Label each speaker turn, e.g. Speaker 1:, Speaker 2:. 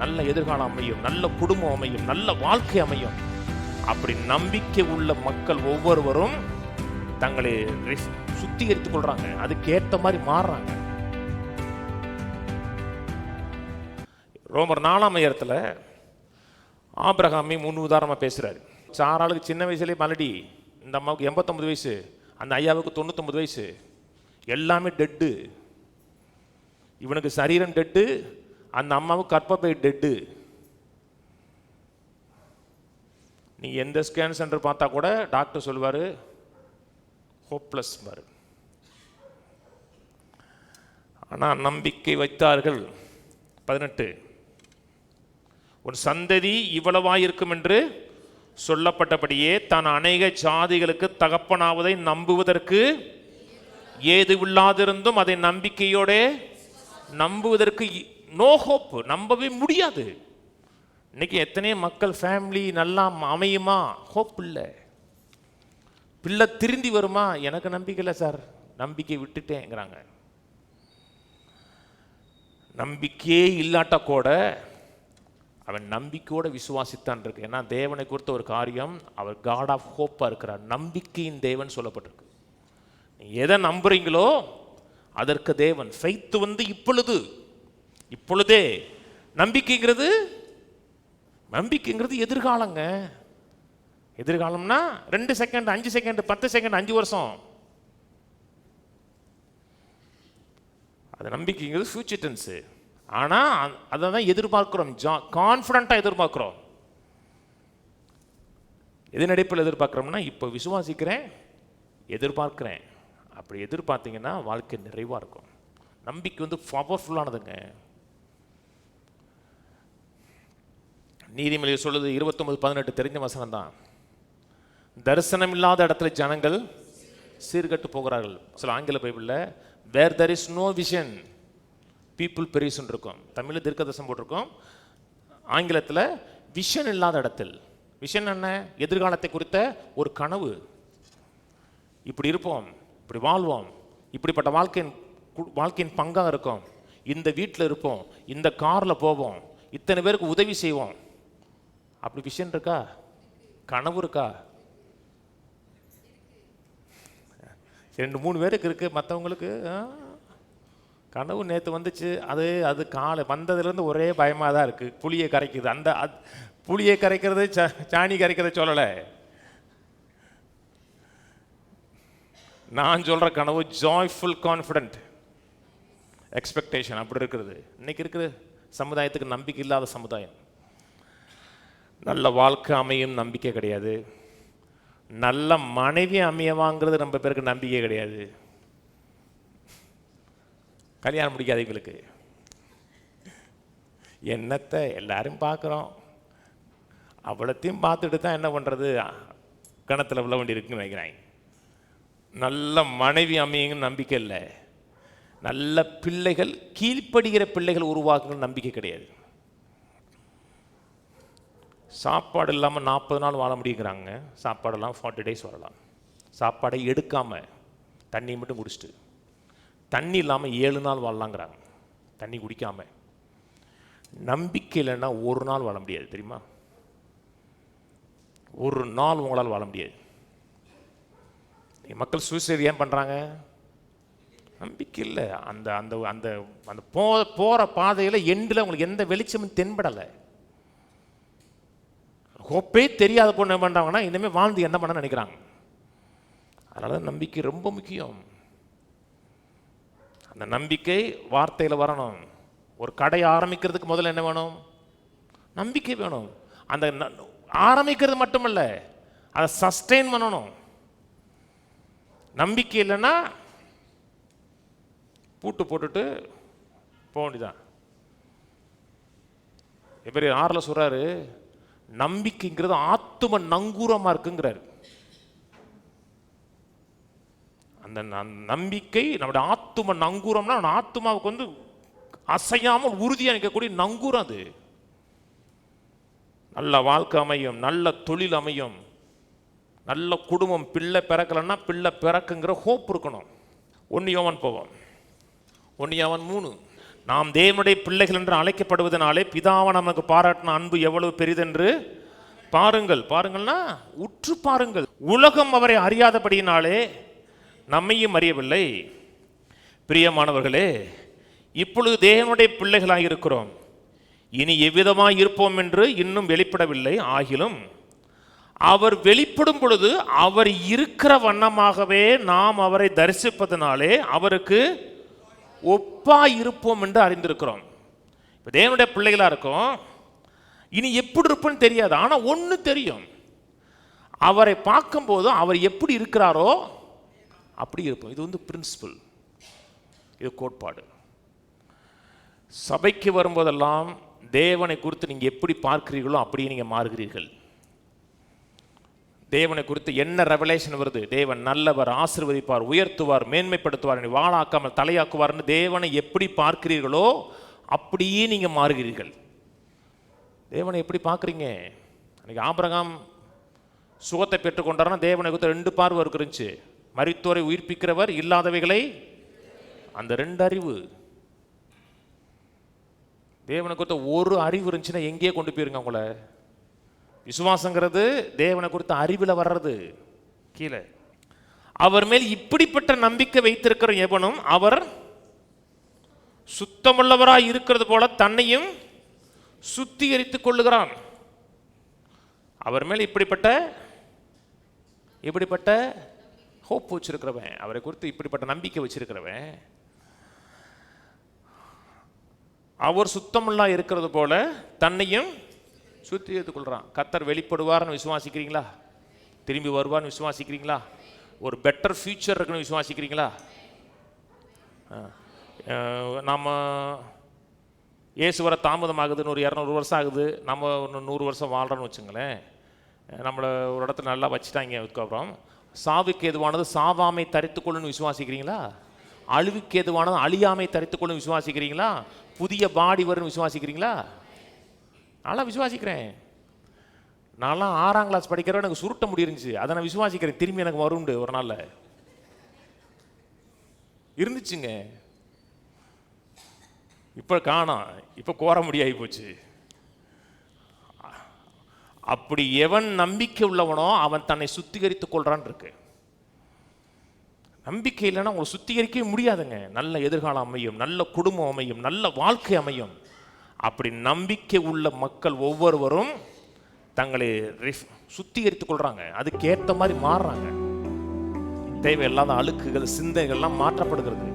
Speaker 1: நல்ல எதிர்காலம் அமையும், நல்ல குடும்பம் அமையும், நல்ல வாழ்க்கை அமையும். அப்படி நம்பிக்கை உள்ள மக்கள் ஒவ்வொருவரும் தங்களை சுத்திகரித்துக் கொள்றாங்க, அதுக்கேற்ற மாதிரி மாறுறாங்க. ரோமர் 4 ஆபிரகாமை முன் உதாரணமாக பேசுறாரு. சாராளுக்கு சின்ன வயசுலேயே மலடி, இந்த அம்மாவுக்கு 89 வயசு, அந்த ஐயாவுக்கு 99 வயசு, எல்லாமே டெட்டு. இவனுக்கு சரீரம் டெட்டு, அந்த அம்மாவுக்கு கற்பப்பை டெட்டு. நீ எந்த ஸ்கேன் சென்டர் பார்த்தா கூட டாக்டர் சொல்லுவார் ஹோப்லெஸ் பாரு. ஆனால் நம்பிக்கை வைத்தார்கள். 18 ஒரு சந்ததி இவ்வளவாயிருக்கும் என்று சொல்லப்பட்டபடியே தான் அநேக ஜாதிகளுக்கு தகப்பனாவதை நம்புவதற்கு ஏதுவில்லாதிருந்தும் அதை நம்பிக்கையோட நம்புவதற்கு நோ ஹோப், நம்பவே முடியாது. இன்னைக்கு எத்தனை மக்கள் ஃபேமிலி நல்லா அமையுமா, ஹோப் இல்லை. பிள்ளை திருந்தி வருமா, எனக்கு நம்பிக்கை இல்லை சார், நம்பிக்கை விட்டுட்டேங்கிறாங்க. நம்பிக்கையே இல்லாட்டா கூட அவன் நம்பிக்கையோட விசுவாசித்தான் இருக்கு. ஏன்னா தேவனை குறித்த ஒரு காரியம், அவர் காட் ஆஃப் ஹோப்பாக இருக்கிறார், நம்பிக்கையின் தேவன் சொல்லப்பட்டிருக்கு. நீ எதை நம்புறீங்களோ அதற்கு தேவன் ஃபெய்த் இப்பொழுதே. நம்பிக்கைங்கிறது எதிர்காலங்க. எதிர்காலம்னா 2 செகண்ட், 5 செகண்ட், 10 செகண்ட், 5 வருஷம். அது நம்பிக்கைங்கிறது ஃபியூச்சர் டென்ஸ். ஆனால் அதை தான் எதிர்பார்க்கிறோம், கான்ஃபிடண்ட்டாக எதிர்பார்க்கிறோம். எது நடிப்பில் எதிர்பார்க்குறோம்னா, இப்போ விசுவாசிக்கிறேன், எதிர்பார்க்கிறேன். அப்படி எதிர்பார்த்தீங்கன்னா வாழ்க்கை நிறைவாக இருக்கும். நம்பிக்கை பவர்ஃபுல்லானதுங்க. நீதிமொழியில் சொல்லுது 29:18 தெரிஞ்ச வசனம் தான். தரிசனம் இல்லாத இடத்துல ஜனங்கள் சீர்கட்டு போகிறார்கள். சில ஆங்கில பைபிளில் வேர் there is no vision people perish இருக்கும். தமிழில் தீர்க்கதரிசனம் போட்டிருக்கோம். ஆங்கிலத்தில் விஷன் இல்லாத இடத்தில். விஷன் என்ன? எதிர்காலத்தை குறித்த ஒரு கனவு. இப்படி இருப்போம், இப்படி வாழ்வோம், இப்படிப்பட்ட வாழ்க்கையின் பங்காக இருக்கும், இந்த வீட்டில் இருப்போம், இந்த காரில் போவோம், இத்தனை பேருக்கு உதவி செய்வோம். அப்படி விஷன் இருக்கா? கனவு இருக்கா? 2-3 பேருக்கு இருக்கு, மற்றவங்களுக்கு கனவு நேற்று வந்துச்சு, அது காலை வந்ததுலேருந்து ஒரே பயமாக தான் இருக்குது. புளியை கரைக்குது, அந்த புளியை கரைக்கிறது சாணி கரைக்கிறத சொல்லலை. நான் சொல்கிற கனவு ஜாய்ஃபுல் கான்ஃபிடென்ட் எக்ஸ்பெக்டேஷன் அப்படி இருக்கிறது. இன்னைக்கு இருக்கிற சமுதாயத்துக்கு நம்பிக்கை இல்லாத சமுதாயம். நல்ல வாழ்க்கை அமையும் நம்பிக்கை கிடையாது, நல்ல மனைவி அமையவாங்கிறது ரொம்ப பேருக்கு நம்பிக்கை கிடையாது. கல்யாணம் முடிக்காதவங்களுக்கு என்னத்தை எல்லாரும் பார்க்குறோம், அவ்வளோத்தையும் பார்த்துட்டு தான் என்ன பண்ணுறது, கணத்தில் விழ வேண்டி இருக்குன்னு நினைக்கிறாங்க. நல்ல மனைவி அமையுங்கன்னு நம்பிக்கை இல்லை, நல்ல பிள்ளைகள் கீழ்ப்படுகிற பிள்ளைகள் உருவாக்குன்னு நம்பிக்கை கிடையாது. சாப்பாடு இல்லாமல் 40 நாள் வாழ முடியுங்கிறாங்க. சாப்பாடு இல்லாமல் 40 days வரலாம். சாப்பாடை எடுக்காமல் தண்ணி மட்டும் குடிச்சிட்டு, தண்ணி இல்லாமல் 7 நாள் வாழலாங்கிறாங்க, தண்ணி குடிக்காமல். நம்பிக்கை இல்லைன்னா 1 நாள் வாழ முடியாது, தெரியுமா? 1 நாள் உங்களால் வாழ முடியாது. மக்கள் சூசைட் ஏன் பண்ணுறாங்க? நம்பிக்கை இல்லை. அந்த அந்த அந்த அந்த போகிற பாதையில் எண்டில் உங்களுக்கு எந்த வெளிச்சமும் தென்படலை. ஹோப்பே தெரியாத பொண்ணு என்ன பண்ணுறாங்கன்னா இனிமேல் வாழ்ந்து என்ன பண்ண நினைக்கிறாங்க. அதனால நம்பிக்கை ரொம்ப முக்கியம். அந்த நம்பிக்கை வார்த்தையில் வரணும். ஒரு கடை ஆரம்பிக்கிறதுக்கு முதல்ல என்ன வேணும்? நம்பிக்கை வேணும். அந்த ஆரம்பிக்கிறது மட்டுமல்ல, அதை சஸ்டெயின் பண்ணணும். நம்பிக்கை இல்லைன்னா பூட்டு போட்டுட்டு போக வேண்டியதான். எபிரேயர் 6 சொல்றாரு, நம்பிக்கைங்கிறது ஆத்தும நங்கூரமா இருக்குங்கிறாரு. அந்த நம்பிக்கை நம்முடைய ஆத்தும நங்கூரம்னா ஆத்துமாவுக்கு அசையாமல் உறுதியாக நிற்கக்கூடிய நங்கூரம். அது நல்ல வாழ்க்கை அமையும், நல்ல தொழில் அமையும், நல்ல குடும்பம், பிள்ளை பிறக்கலைன்னா பிள்ளை பிறக்குங்கிற ஹோப் இருக்கணும். 1 யோவான் போவோம். 1 யோவான் 3 நாம் தேவனுடைய பிள்ளைகள் என்று அழைக்கப்படுவதனாலே பிதாவை நமக்கு பாராட்டின அன்பு எவ்வளவு பெரிதென்று பாருங்கள். பாருங்கள்னா உற்று பாருங்கள். உலகம் அவரை அறியாதபடியினாலே நம்மையும் அறியவில்லை. பிரியமானவர்களே, இப்பொழுது தேவனுடைய பிள்ளைகளாக இருக்கிறோம். இனி எவ்விதமாய் இருப்போம் என்று இன்னும் வெளிப்படவில்லை. ஆகிலும் அவர் வெளிப்படும் பொழுது அவர் இருக்கிற வண்ணமாகவே நாம் அவரை தரிசிப்பதனாலே அவருக்கு ஒப்பா இருப்போம் என்று அறிந்திருக்கிறோம். இப்போ தேவனுடைய பிள்ளைகளாக இருக்கும். இனி எப்படி இருப்போன்னு தெரியாது. ஆனால் ஒன்று தெரியும், அவரை பார்க்கும்போது அவர் எப்படி இருக்கிறாரோ அப்படி இருப்போம். இது வந்து பிரின்சிபல், இது கோட்பாடு. சபைக்கு வரும்போதெல்லாம் தேவனை குறித்து நீங்கள் எப்படி பார்க்கிறீர்களோ அப்படியே நீங்கள் மாறுகிறீர்கள். தேவனை குறித்து என்ன ரெவலேஷன் வருது, தேவன் நல்லவர், ஆசீர்வதிப்பார், உயர்த்துவார், மேன்மைப்படுத்துவார், வாழாக்காமல் தலையாக்குவார்னு தேவனை எப்படி பார்க்கிறீர்களோ அப்படியே நீங்கள் மாறுகிறீர்கள். தேவனை எப்படி பார்க்குறீங்க? அன்றைக்கி ஆபிரகாம் சுகத்தை பெற்றுக்கொண்டார்னா தேவனை குறித்து 2 பார்வை இருந்துச்சு. மரித்தோரை உயிர்ப்பிக்கிறவர், இல்லாதவைகளை, அந்த 2 அறிவு. தேவனை குறித்த ஒரு அறிவு இருந்துச்சுன்னா எங்கேயே கொண்டு போயிருங்க உங்களை. விசுவாசங்கிறது தேவனை குறித்த அறிவில் வர்றது. கீழே அவர் மேல் இப்படிப்பட்ட நம்பிக்கை வைத்திருக்கிற எவனும் அவர் சுத்தமுள்ளவராய் இருக்கிறது போல தன்னையும் சுத்திகரித்துக் கொள்ளுகிறான். அவர் மேல் இப்படிப்பட்ட ஹோப் வச்சிருக்கிறவன், அவரை குறித்து இப்படிப்பட்ட நம்பிக்கை வச்சிருக்கிறவன், அவர் சுத்தமுள்ளா இருக்கிறது போல தன்னையும் சுத்திகரித்துக் கொள்றான். கர்த்தர் வெளிப்படுவார்னு விசுவாசிக்கிறீங்களா? திரும்பி வருவார்னு விசுவாசிக்கிறீங்களா? ஒரு பெட்டர் ஃபியூச்சர் இருக்குன்னு விசுவாசிக்கிறீங்களா? நம்ம இயேசு வர தாமதமாகுதுன்னு ஒரு 200 வருஷம் ஆகுது, நம்ம ஒன்று 100 வருஷம் வாழ்கிறோன்னு வச்சுங்களேன். நம்மளை ஒரு இடத்துல நல்லா வச்சுட்டாங்க. அதுக்கப்புறம் சாவுக்கு எதுவானது சாவாமை தரித்துக்கொள்ளுன்னு விசுவாசிக்கிறீங்களா? அழிவுக்கு எதுவானது அழியாமை தரித்துக்கொள்ளுன்னு விசுவாசிக்கிறீங்களா? புதிய பாடி வரும்னு விசுவாசிக்கிறீங்களா? நான்லாம் விசுவாசிக்கிறேன். நான்லாம் 6ஆம் கிளாஸ் படிக்கிறவன் எனக்கு சுருட்ட முடியிருந்துச்சு, அதை நான் விசுவாசிக்கிறேன். திரும்பி எனக்கு வரும்ண்டு ஒரு நாளில் இருந்துச்சுங்க. இப்போ காணோம், இப்போ கோர முடியாகி போச்சு. அப்படி எவன் நம்பிக்கை உள்ளவனோ அவன் தன்னை சுத்திகரித்துக் கொள்றான் இருக்கு. நம்பிக்கை இல்லைன்னா உங்களை சுத்திகரிக்கவே முடியாதுங்க. நல்ல எதிர்காலம் அமையும், நல்ல குடும்பம் அமையும், நல்ல வாழ்க்கை அமையும். அப்படி நம்பிக்கை உள்ள மக்கள் ஒவ்வொருவரும் தங்களை சுத்திகரித்துக் கொள்றாங்க. அதுக்கு ஏற்ற மாதிரி மாறுறாங்க. தேவையில்லாத அழுக்குகள், சிந்தைகள்லாம் மாற்றப்படுகிறது.